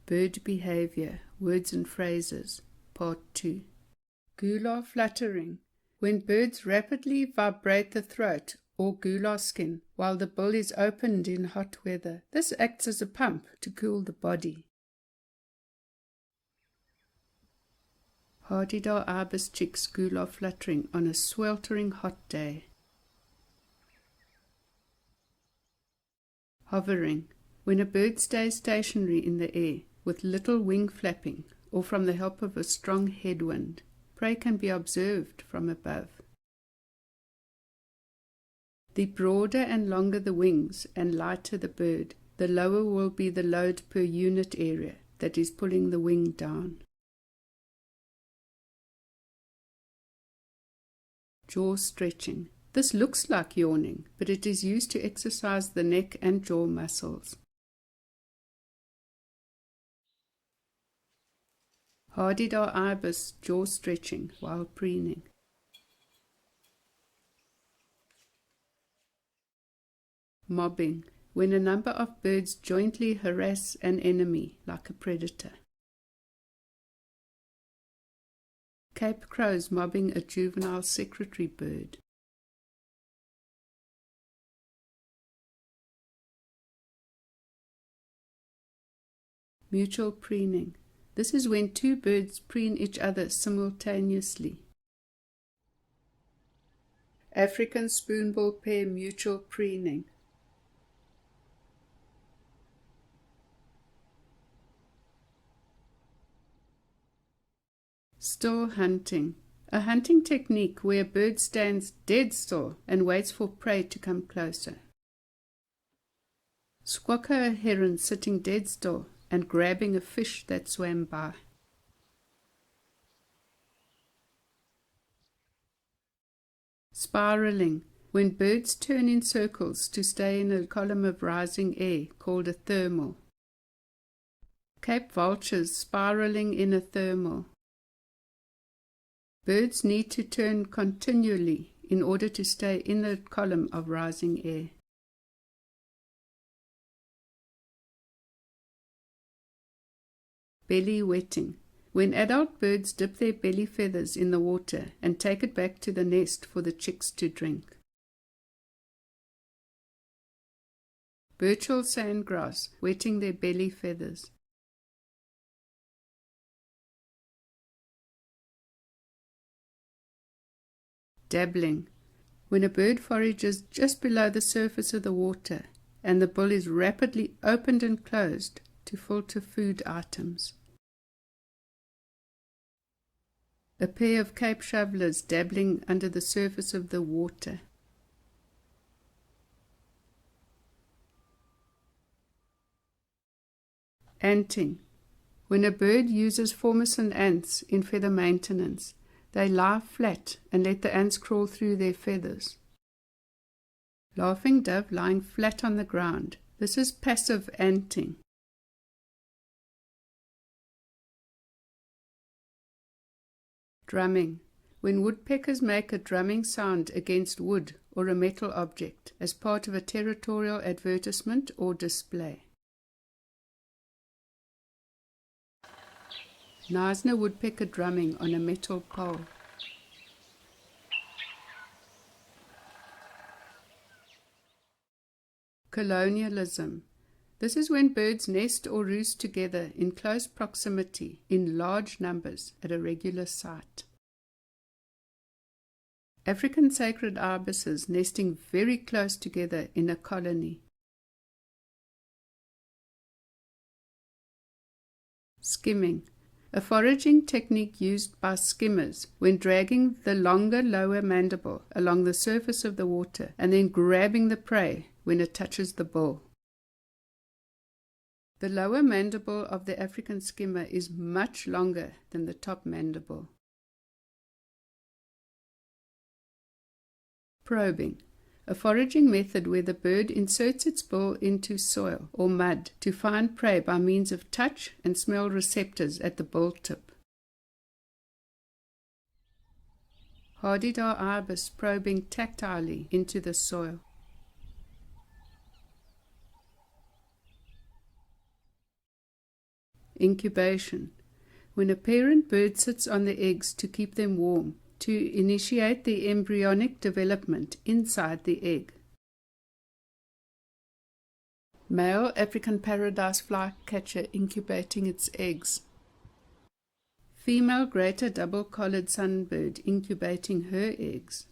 Bird Behavior, Words and Phrases, Part 2. Gular fluttering, when birds rapidly vibrate the throat or gular skin while the bill is opened in hot weather. This acts as a pump to cool the body. Hardy-dar ibis chicks gular fluttering on a sweltering hot day. Hovering, when a bird stays stationary in the air with little wing flapping or from the help of a strong headwind. Prey can be observed from above. The broader and longer the wings and lighter the bird, the lower will be the load per unit area that is pulling the wing down. Jaw stretching. This looks like yawning, but it is used to exercise the neck and jaw muscles. Hardy-dar ibis jaw stretching while preening. Mobbing, when a number of birds jointly harass an enemy like a predator. Cape crows mobbing a juvenile secretary bird. Mutual preening. This is when two birds preen each other simultaneously. African spoonbill pair mutual preening. Still hunting. A hunting technique where a bird stands dead still and waits for prey to come closer. Squawker heron sitting dead still and grabbing a fish that swam by. Spiraling, when birds turn in circles to stay in a column of rising air called a thermal. Cape vultures spiraling in a thermal. Birds need to turn continually in order to stay in the column of rising air. Belly wetting, when adult birds dip their belly feathers in the water and take it back to the nest for the chicks to drink. Birchall sandgrass wetting their belly feathers. Dabbling, when a bird forages just below the surface of the water and the bill is rapidly opened and closed to filter food items. A pair of Cape shovelers dabbling under the surface of the water. Anting, when a bird uses formicine ants in feather maintenance, they lie flat and let the ants crawl through their feathers. Laughing dove lying flat on the ground. This is passive anting. Drumming, when woodpeckers make a drumming sound against wood or a metal object as part of a territorial advertisement or display. Knysna woodpecker drumming on a metal pole. Colonialism. This is when birds nest or roost together in close proximity in large numbers at a regular site. African sacred ibises nesting very close together in a colony. Skimming. A foraging technique used by skimmers when dragging the longer lower mandible along the surface of the water and then grabbing the prey when it touches the bill. The lower mandible of the African skimmer is much longer than the top mandible. Probing. A foraging method where the bird inserts its bill into soil or mud to find prey by means of touch and smell receptors at the bill tip. Hardy-dar ibis probing tactilely into the soil. Incubation, when a parent bird sits on the eggs to keep them warm, to initiate the embryonic development inside the egg. Male African paradise flycatcher incubating its eggs. Female greater double-collared sunbird incubating her eggs.